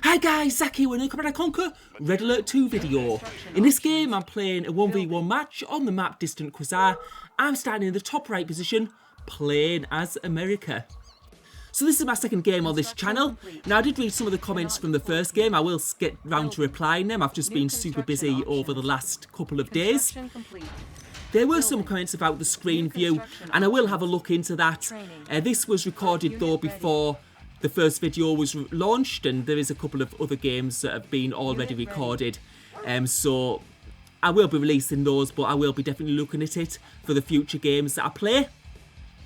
Hi guys, Zach here with Command & Conquer Red Alert 2 video. In this game I'm playing a 1v1 match on the map Distant Quasar. I'm standing in the top right position, playing as America. So this is my second game on this channel. Now I did read some of the comments from the first game. I will get round to replying them. I've just been super busy over the last couple of days. There were some comments about the screen view and I will have a look into that. This was recorded though before the first video was launched, and there is a couple of other games that have been already recorded. So I will be releasing those, but I will be definitely looking at it for the future games that I play.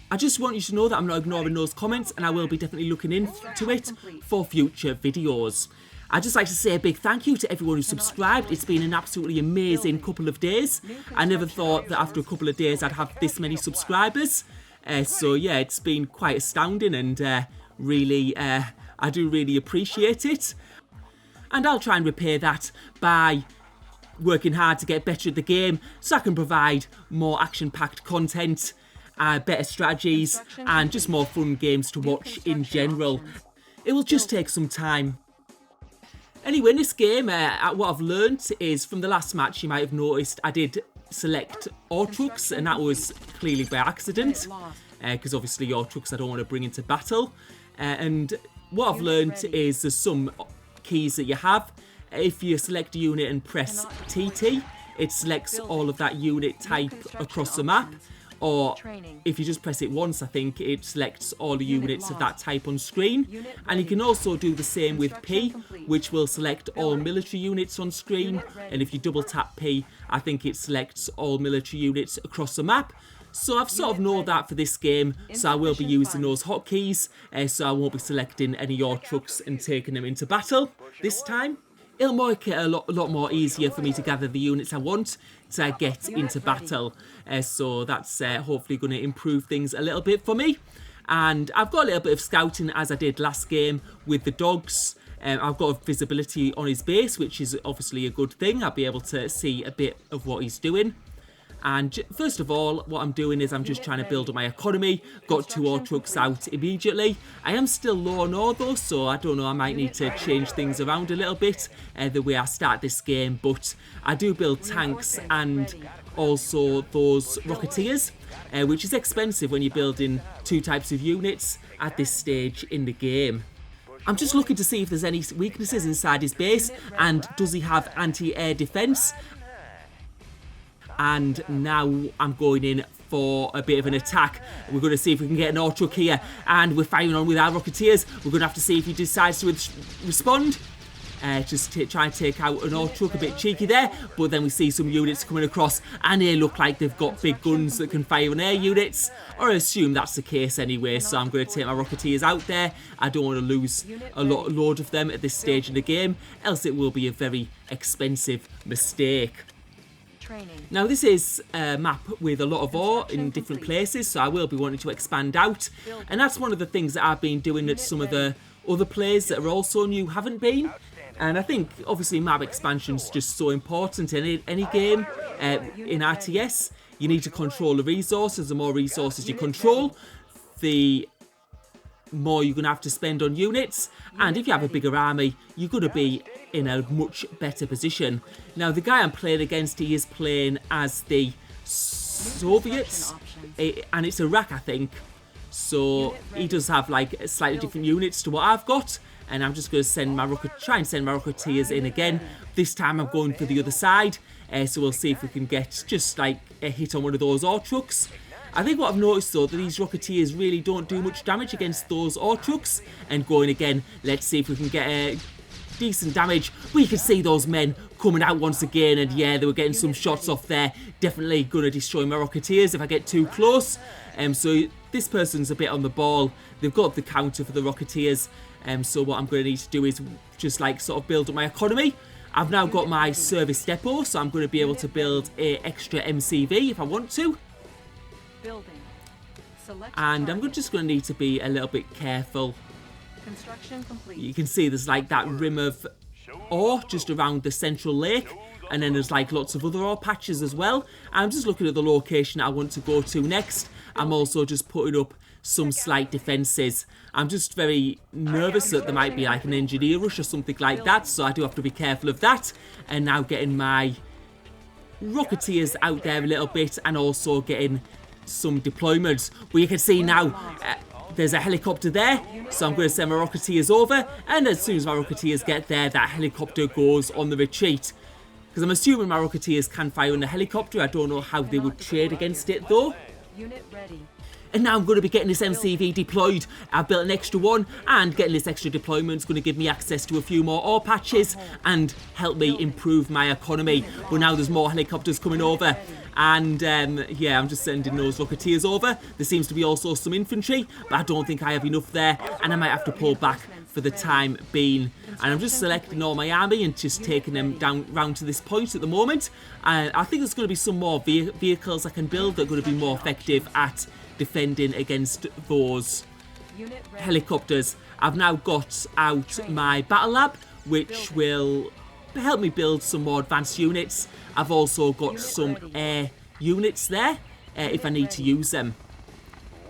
I just want you to know that I'm not ignoring those comments, and I will be definitely looking into it for future videos. I'd just like to say a big thank you to everyone who subscribed. It's been an absolutely amazing couple of days. I never thought that after a couple of days I'd have this many subscribers. So yeah, it's been quite astounding, and really, I do really appreciate it. And I'll try and repay that by working hard to get better at the game, so I can provide more action-packed content, better strategies, and just more fun games to watch in general. It will just take some time. Anyway, in this game, what I've learnt is from the last match, you might have noticed I did select ore trucks, and that was clearly by accident, because obviously ore trucks I don't want to bring into battle. And what I've learnt is there's some keys that you have. If you select a unit and press TT, it selects all of that unit type across the map. Or if you just press it once, I think it selects all the units of that type on screen. And you can also do the same with P, which will select all military units on screen. And if you double tap P, I think it selects all military units across the map. So I've sort of known that for this game, so I will be using those hotkeys, so I won't be selecting any ore trucks and taking them into battle this time. It'll make it a lot more easier for me to gather the units I want to get into battle, so that's hopefully going to improve things a little bit for me. And I've got a little bit of scouting as I did last game with the dogs. I've got visibility on his base, which is obviously a good thing. I'll be able to see a bit of what he's doing. And first of all, what I'm doing is I'm just trying to build up my economy. Got 2 ore trucks out immediately. I am still low on ore though, so I don't know, I might need to change things around a little bit the way I start this game. But I do build tanks and also those rocketeers, which is expensive when you're building 2 types of units at this stage in the game. I'm just looking to see if there's any weaknesses inside his base, and does he have anti-air defense? And now I'm going in for a bit of an attack. We're going to see if we can get an ore truck here, and we're firing on with our rocketeers. We're going to have to see if he decides to respond. Just try and take out an ore truck, a bit cheeky there, but then we see some units coming across and they look like they've got big guns that can fire on air units, or I assume that's the case anyway, so I'm going to take my rocketeers out there. I don't want to lose a load of them at this stage in the game, else it will be a very expensive mistake. Now this is a map with a lot of ore in different places, so I will be wanting to expand out, and that's one of the things that I've been doing that some of the other players that are also new haven't been. And I think obviously map expansion is just so important in any game. In RTS you need to control the resources. The more resources you control, the more you're going to have to spend on units, and if you have a bigger army, you're going to be in a much better position. Now the guy I'm playing against, he is playing as the Soviets, and it's Iraq I think, so he does have like slightly different units to what I've got, and I'm just going to try and send my rocketeers in again. This time I'm going for the other side, so we'll see if we can get just like a hit on one of those ore trucks. I think what I've noticed though, that these rocketeers really don't do much damage against those ore trucks. And going again, let's see if we can get a decent damage. We can see those men coming out once again, and yeah, they were getting some shots off there. Definitely going to destroy my rocketeers if I get too close. So this person's a bit on the ball. They've got the counter for the rocketeers. So what I'm going to need to do is just like sort of build up my economy. I've now got my service depot, so I'm going to be able to build an extra MCV if I want to. And I'm just going to need to be a little bit careful. You can see there's like that rim of ore just around the central lake, and then there's like lots of other ore patches as well. I'm just looking at the location I want to go to next. I'm also just putting up some slight defences. I'm just very nervous that there might be like an engineer rush or something like that, so I do have to be careful of that. And now getting my Rocketeers out there a little bit, and also getting some deployments. But you can see now there's a helicopter there, so I'm going to send my Rocketeers over, and as soon as my Rocketeers get there, that helicopter goes on the retreat. Because I'm assuming my Rocketeers can fire on the helicopter. I don't know how they would trade against it though. Unit ready. And now I'm going to be getting this MCV deployed. I've built an extra one, and getting this extra deployment is going to give me access to a few more ore patches and help me improve my economy. But now there's more helicopters coming over, and yeah, I'm just sending those Rocketeers over. There seems to be also some infantry, but I don't think I have enough there, and I might have to pull back for the time being. And I'm just selecting all my army and just taking them down round to this point at the moment. I think there's going to be some more vehicles I can build that are going to be more effective at defending against those helicopters. I've now got out my battle lab, which will help me build some more advanced units. I've also got some air units there if I need to use them.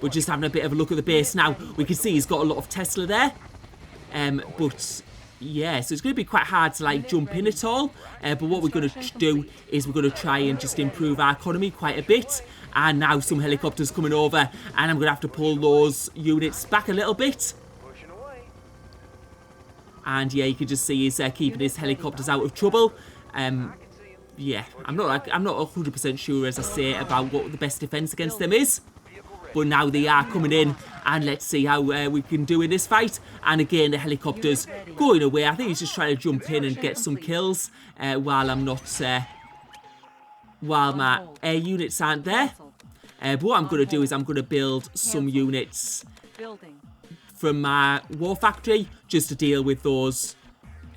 We're just having a bit of a look at the base now. We can see he's got a lot of Tesla there. But yeah, so it's going to be quite hard to like jump in at all. But what we're going to do is we're going to try and just improve our economy quite a bit. And now some helicopters coming over, and I'm going to have to pull those units back a little bit. And yeah, you can just see he's keeping his helicopters out of trouble. Yeah, I'm not 100% sure, as I say, about what the best defense against them is. But now they are coming in, and let's see how we can do in this fight. And again, the helicopters going away. I think he's just trying to jump in and get some kills while I'm not, while my air units aren't there. But what I'm going to do is I'm going to build some units from my war factory just to deal with those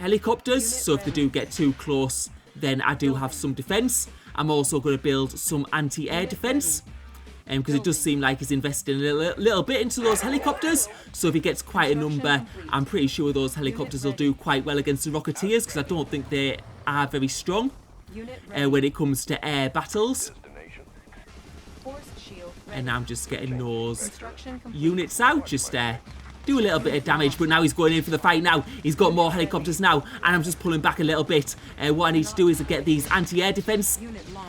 helicopters. So if they do get too close, then I do have some defense. I'm also going to build some anti-air defense, because it does seem like he's investing a little bit into those helicopters. So if he gets quite a number, I'm pretty sure those helicopters will do quite well against the Rocketeers, because I don't think they are very strong when it comes to air battles. And now I'm just getting those units out, just do a little bit of damage. But now he's going in for the fight now. He's got more helicopters now, and I'm just pulling back a little bit. What I need to do is get these anti-air defense.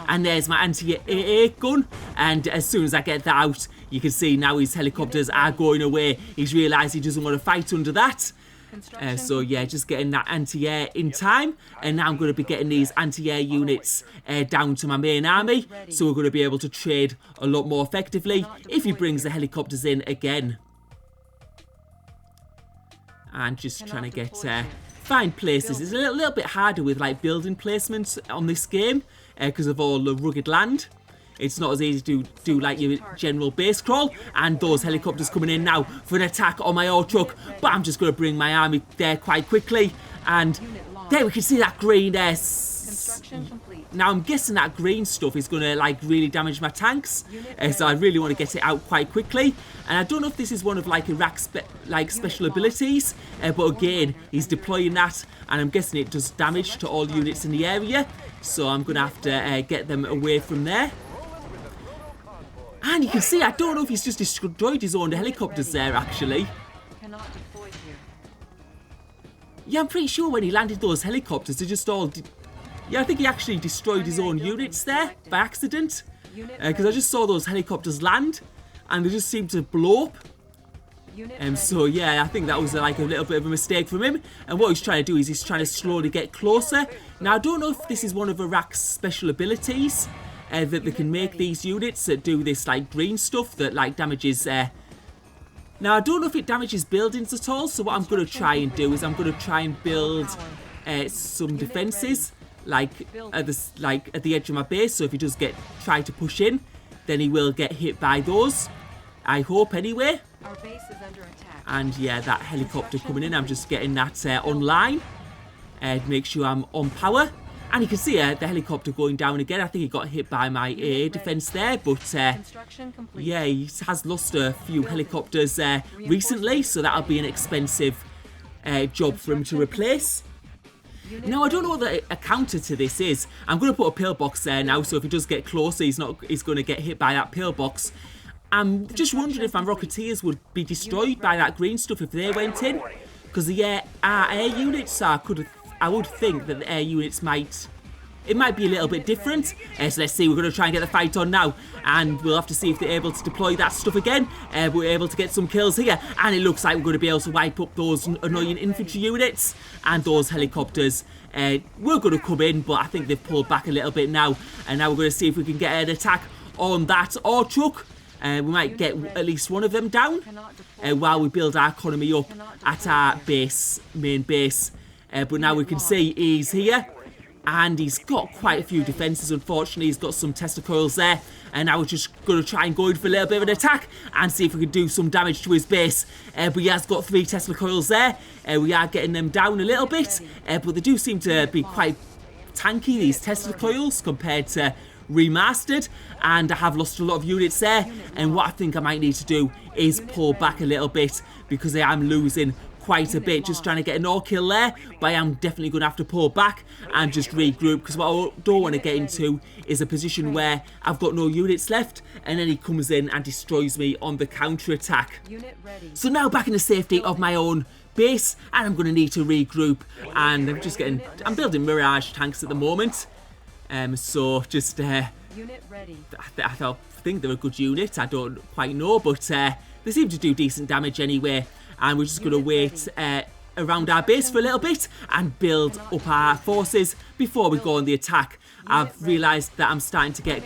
And there's my anti-air gun. And as soon as I get that out, you can see now his helicopters are going away. He's realised he doesn't want to fight under that. So yeah, just getting that anti-air in time. And now I'm going to be getting these anti-air units down to my main army. So we're going to be able to trade a lot more effectively if he brings the helicopters in again. And just trying to get find places. It's a little bit harder with like building placements on this game because of all the rugged land. It's not as easy to do like your general base crawl. And those helicopters coming in now for an attack on my ore truck. But I'm just going to bring my army there quite quickly. And there we can see that green there. Now I'm guessing that green stuff is going to like really damage my tanks. So I really want to get it out quite quickly. And I don't know if this is one of like Iraq's special abilities. But again, he's deploying that. And I'm guessing it does damage to all units in the area. So I'm going to have to get them away from there. And you can see, I don't know if he's just destroyed his own helicopters there, actually. Yeah, I'm pretty sure when he landed those helicopters, they just all... Yeah, I think he actually destroyed his own units there by accident. Because I just saw those helicopters land, and they just seemed to blow up. So yeah, I think that was like a little bit of a mistake from him. And what he's trying to do is he's trying to slowly get closer. Now, I don't know if this is one of Iraq's special abilities. That they can make these units that do this like green stuff that like damages now I don't know if it damages buildings at all, so what I'm going to try and do is I'm going to try and build some defences like at the edge of my base, so if he does try to push in, then he will get hit by those, I hope anyway. And yeah, that helicopter coming in, I'm just getting that online to make sure I'm on power. And you can see the helicopter going down again. I think he got hit by my air defense there. But yeah, he has lost a few helicopters recently. So that'll be an expensive job for him to replace. Now, I don't know what a counter to this is. I'm going to put a pillbox there now. So if he does get closer, he's going to get hit by that pillbox. I'm just wondering if my Rocketeers would be destroyed by that green stuff if they went in. Because the our air units, I would think that the air units might be a little bit different. So let's see, we're going to try and get the fight on now. And we'll have to see if they're able to deploy that stuff again. We're able to get some kills here. And it looks like we're going to be able to wipe up those annoying infantry units and those helicopters. We're going to come in, but I think they've pulled back a little bit now. And now we're going to see if we can get an attack on that ore truck. We might get at least one of them down while we build our economy up at our main base. But now we can see he's here. And he's got quite a few defences, unfortunately. He's got some Tesla coils there. And now we're just going to try and go in for a little bit of an attack and see if we can do some damage to his base. But he has got 3 Tesla coils there. We are getting them down a little bit. But they do seem to be quite tanky, these Tesla coils, compared to remastered. And I have lost a lot of units there. And what I think I might need to do is pull back a little bit because I am losing quite a bit, just trying to get an ore kill there, but I am definitely going to have to pull back and just regroup, because what I don't want to get into is a position where I've got no units left and then he comes in and destroys me on the counter-attack. So now back in the safety of my own base, and I'm going to need to regroup, and I'm building Mirage tanks at the moment, so just I think they're a good unit. I don't quite know, but they seem to do decent damage anyway. And we're just going to wait around our base for a little bit and build up our forces before we go on the attack. I've realised that I'm starting to get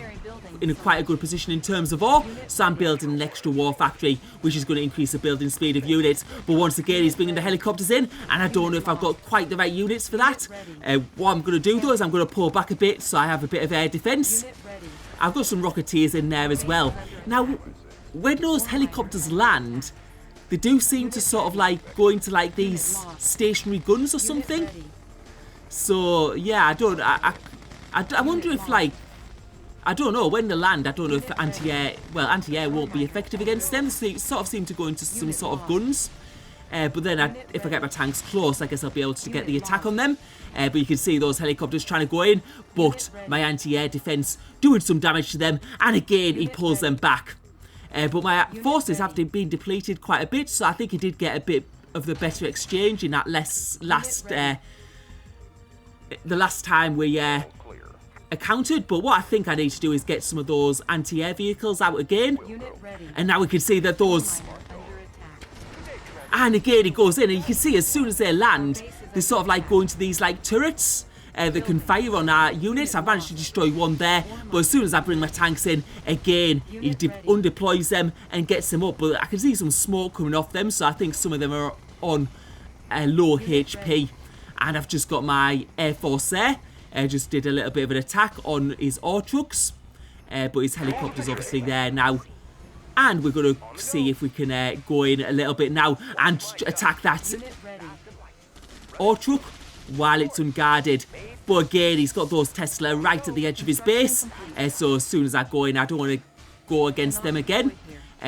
in quite a good position in terms of ore, so I'm building an extra war factory, which is going to increase the building speed of units. But once again, he's bringing the helicopters in, and I don't know if I've got quite the right units for that. What I'm going to do, though, is I'm going to pull back a bit so I have a bit of air defence. I've got some Rocketeers in there as well. Now, when those helicopters land, they do seem to sort of like go into like these stationary guns or something. So yeah, I wonder if, like, I don't know, when they land, I don't know if anti-air won't be effective against them. So they sort of seem to go into some sort of guns. But then if I get my tanks close, I guess I'll be able to get the attack on them. But you can see those helicopters trying to go in, but my anti-air defence doing some damage to them. And again, he pulls them back. But my forces have been depleted quite a bit, so I think he did get a bit of the better exchange in that the last time we encountered. But what I think I need to do is get some of those anti-air vehicles out again. And now we can see that those... And again, it goes in, and you can see as soon as they land, they sort of like go into these like turrets. That can fire on our units. I've managed to destroy one there, but as soon as I bring my tanks in, again, he undeploys them and gets them up. But I can see some smoke coming off them, so I think some of them are on low HP. And I've just got my Air Force there. Just did a little bit of an attack on his ore trucks, but his helicopter's obviously there now. And we're going to see if we can go in a little bit now and attack that ore truck while it's unguarded. But again, he's got those Tesla right at the edge of his base, so as soon as I go in, I don't want to go against them again,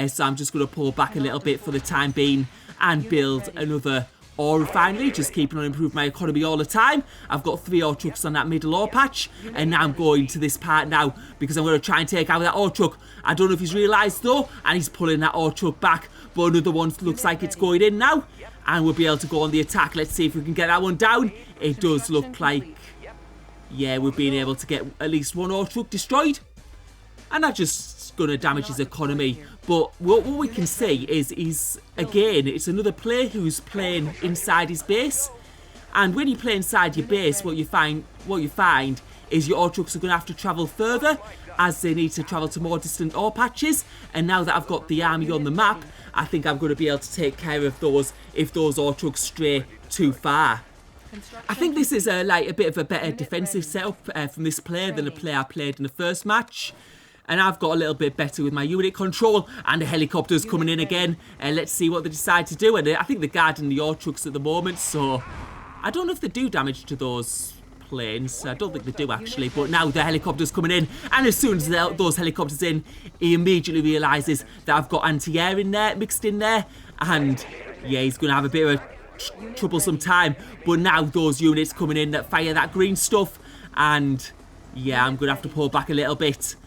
so I'm just going to pull back a little bit for the time being and build another ore refinery, just keeping on improving my economy all the time. I've got 3 ore trucks on that middle ore patch, and now I'm going to this part now because I'm going to try and take out that ore truck. I don't know if he's realised though, and he's pulling that ore truck back, but another one looks like it's going in now, and we'll be able to go on the attack. Let's see if we can get that one down. It does look like, yeah, we've been able to get at least one ore truck destroyed, and that's just going to damage his economy. But what we can see is again, it's another player who's playing inside his base, and when you play inside your base, what you find is your ore trucks are going to have to travel further as they need to travel to more distant ore patches. And now that I've got the army on the map, I think I'm going to be able to take care of those if those ore trucks stray too far. I think this is a bit of a better defensive setup from this player than the player I played in the first match. And I've got a little bit better with my unit control, and the helicopters coming in again. Let's see what they decide to do. And I think they're guarding the ore trucks at the moment, so I don't know if they do damage to those planes. I don't think they do actually, but now the helicopter's coming in, and as soon as those helicopters in, he immediately realises that I've got anti-air in there, mixed in there, and yeah, he's going to have a bit of a troublesome time. But now those units coming in that fire that green stuff, and yeah, I'm going to have to pull back a little bit.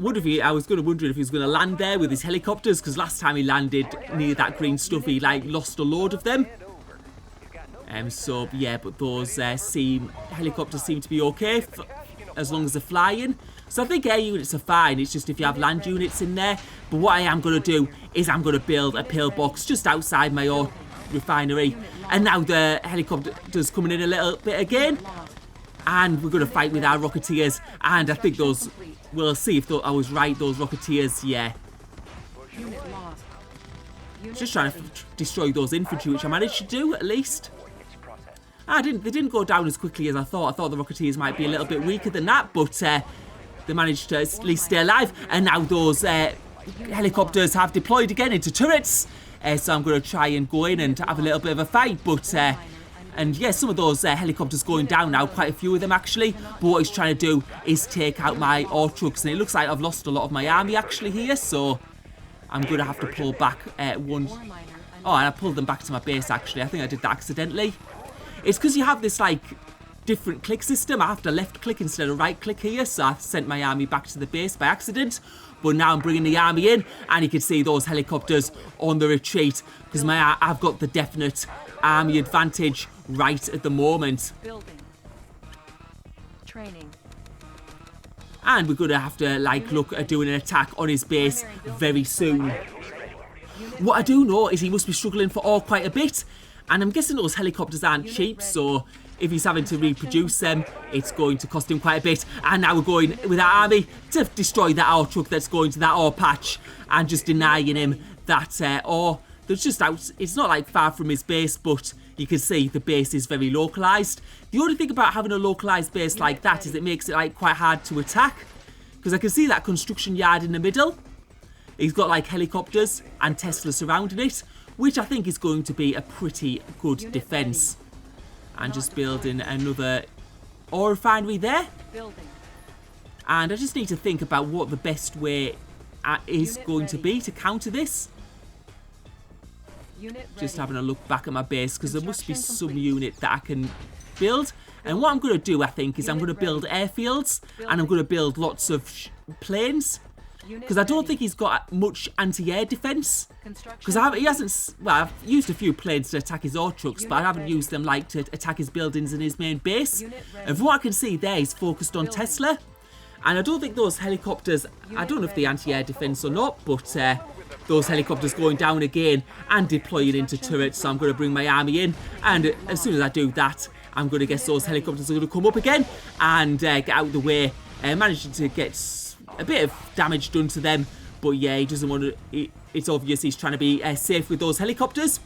I was wondering if he was going to land there with his helicopters, because last time he landed near that green stuff, he like lost a load of them. So yeah, but those helicopters seem to be okay as long as they're flying. So I think air units are fine. It's just if you have land units in there. But what I am going to do is I'm going to build a pillbox just outside my own refinery. And now the helicopter's coming in a little bit again. And we're going to fight with our Rocketeers. And I think those, we'll see if I was right, those Rocketeers, yeah. Just trying to destroy those infantry, which I managed to do at least. They didn't go down as quickly as I thought. I thought the Rocketeers might be a little bit weaker than that, but they managed to at least stay alive. And now those helicopters have deployed again into turrets. So I'm going to try and go in and have a little bit of a fight, but and yeah, some of those helicopters going down now, quite a few of them actually. But what he's trying to do is take out my ore trucks, and it looks like I've lost a lot of my army actually here, so I'm going to have to pull back one. Oh, and I pulled them back to my base actually. I think I did that accidentally. It's because you have this like different click system. I have to left click instead of right click here, so I sent my army back to the base by accident. But now I'm bringing the army in, and you can see those helicopters on the retreat, because I've got the definite army advantage right at the moment. Building. Training. And we're going to have to like look at doing an attack on his base very soon. What I do know is he must be struggling for ore quite a bit, and I'm guessing those helicopters aren't cheap, so if he's having to reproduce them, it's going to cost him quite a bit. And now we're going with our army to destroy that ore truck that's going to that ore patch and just denying him that ore. There's just out. It's not like far from his base, but you can see the base is very localized. The only thing about having a localized base like that is it makes it like quite hard to attack, because I can see that construction yard in the middle. He's got like helicopters and Tesla surrounding it, which I think is going to be a pretty good defense. And just building another ore refinery there. And I just need to think about what the best way is going to be to counter this. Just having a look back at my base, because there must be some unit that I can build. And what I'm going to do, I think, is I'm going to build airfields, and I'm going to build lots of planes. Because I don't think he's got much anti-air defense. Because he hasn't. Well, I've used a few planes to attack his ore trucks, but I haven't used them like to attack his buildings in his main base. And from what I can see there, he's focused on Tesla. And I don't think those helicopters. I don't know if they anti-air defense or not, but those helicopters going down again and deploying into turrets. So I'm going to bring my army in, and as soon as I do that, I'm going to guess those helicopters are going to come up again and get out of the way. Managing to get a bit of damage done to them, but yeah, he doesn't want to. It's obvious he's trying to be safe with those helicopters.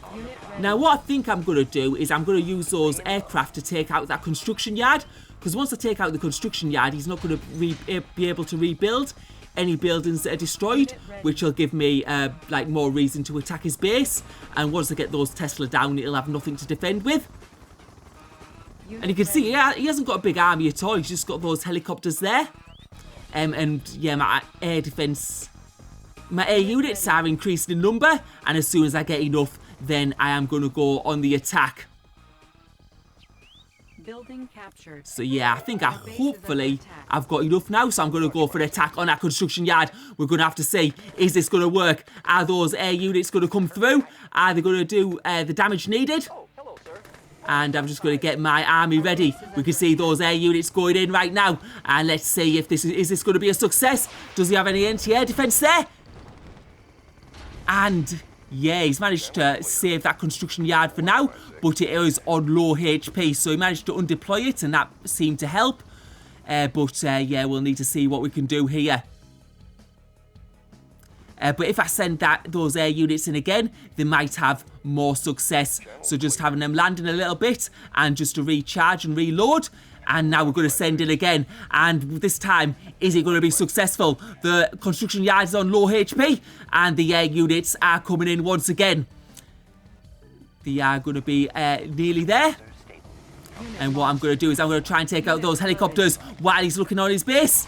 Now, what I think I'm going to do is I'm going to use those aircraft to take out that construction yard, because once I take out the construction yard, he's not going to be able to rebuild any buildings that are destroyed, which will give me like more reason to attack his base. And once I get those Tesla down, it'll have nothing to defend with. And you can see, yeah, he hasn't got a big army at all. He's just got those helicopters there. And yeah, my air defense, my air units are increasing in number, and as soon as I get enough, then I am going to go on the attack. Building captured. So yeah, I think hopefully I've got enough now, so I'm going to go for an attack on that construction yard. We're going to have to see, is this going to work? Are those air units going to come through? Are they going to do the damage needed? And I'm just going to get my army ready. We can see those air units going in right now. And let's see if this is going to be a success. Does he have any anti-air defense there? And yeah, he's managed to save that construction yard for now, but it is on low HP, so he managed to undeploy it, and that seemed to help. But yeah, we'll need to see what we can do here. But if I send those air units in again, they might have more success. So just having them land in a little bit and just to recharge and reload. And now we're going to send in again. And this time, is it going to be successful? The construction yard is on low HP, and the air units are coming in once again. They are going to be nearly there. And what I'm going to do is I'm going to try and take out those helicopters while he's looking on his base.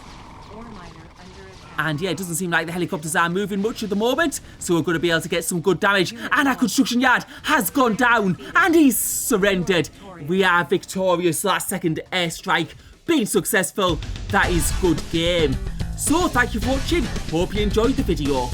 And yeah, it doesn't seem like the helicopters are moving much at the moment, so we're going to be able to get some good damage. And our construction yard has gone down, and he's surrendered. We are victorious. That second airstrike being successful. That is good game. So thank you for watching, hope you enjoyed the video.